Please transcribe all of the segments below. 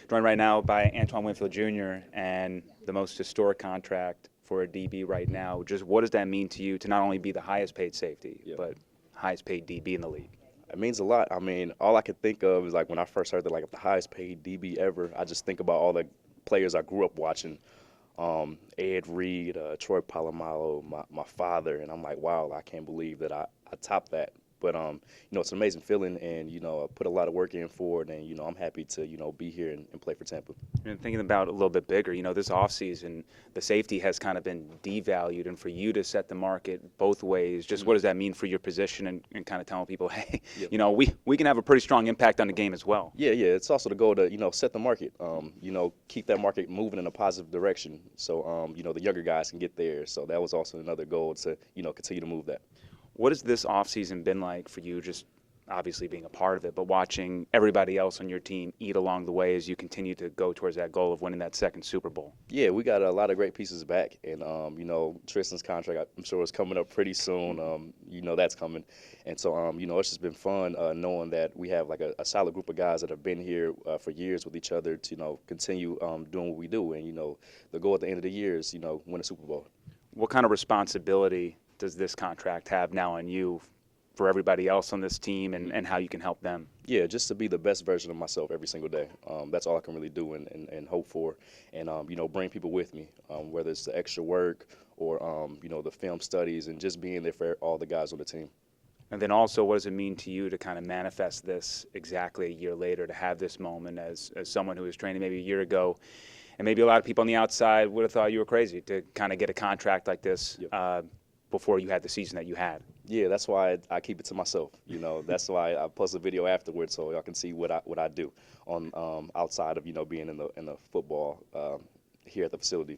Joined right now by Antoine Winfield Jr. and the most historic contract for a DB right now. Just what does that mean to you to not only be the highest paid safety, but highest paid DB in the league? It means a lot. I mean, all I could think of is like when I first heard that, like the highest paid DB ever. I just think about all the players I grew up watching. Ed Reed, Troy Polamalu, my father, and I'm like, wow, I can't believe that I topped that. But it's an amazing feeling, and I put a lot of work in for it, and I'm happy to be here and play for Tampa. And thinking about it a little bit bigger, this offseason, the safety has kind of been devalued, and for you to set the market both ways, just what does that mean for your position and kind of telling people, hey, we can have a pretty strong impact on the game as well? Yeah. It's also the goal to set the market, keep that market moving in a positive direction, so the younger guys can get there. So that was also another goal to continue to move that. What has this offseason been like for you, just obviously being a part of it, but watching everybody else on your team eat along the way as you continue to go towards that goal of winning that second Super Bowl? Yeah, we got a lot of great pieces back, and Tristan's contract, I'm sure, is coming up pretty soon. That's coming, and so it's just been fun knowing that we have like a solid group of guys that have been here for years with each other to continue doing what we do, and the goal at the end of the year is win a Super Bowl. What kind of responsibility does this contract have now on you for everybody else on this team and how you can help them? Yeah, just to be the best version of myself every single day. That's all I can really do and hope for, and bring people with me, whether it's the extra work or the film studies and just being there for all the guys on the team. And then also, what does it mean to you to kind of manifest this exactly a year later, to have this moment as someone who was training maybe a year ago, and maybe a lot of people on the outside would have thought you were crazy to kind of get a contract like this before you had the season that you had? Yeah, that's why I keep it to myself. That's why I post a video afterwards so y'all can see what I do on outside of being in the football here at the facility.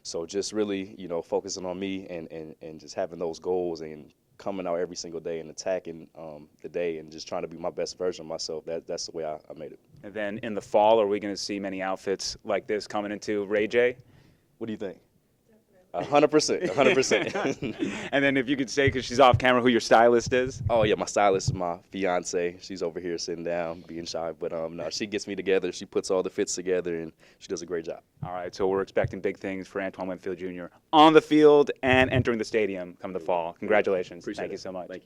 So just really focusing on me and just having those goals and coming out every single day and attacking the day and just trying to be my best version of myself. That's the way I made it. And then in the fall, are we going to see many outfits like this coming into Ray J? What do you think? 100%. And then if you could say, because she's off camera, who your stylist is? Oh, yeah, my stylist is my fiance. She's over here sitting down, being shy. But no, she gets me together. She puts all the fits together, and she does a great job. All right, so we're expecting big things for Antoine Winfield Jr. on the field and entering the stadium come the fall. Congratulations. Appreciate it. Thank you so much. Thank you.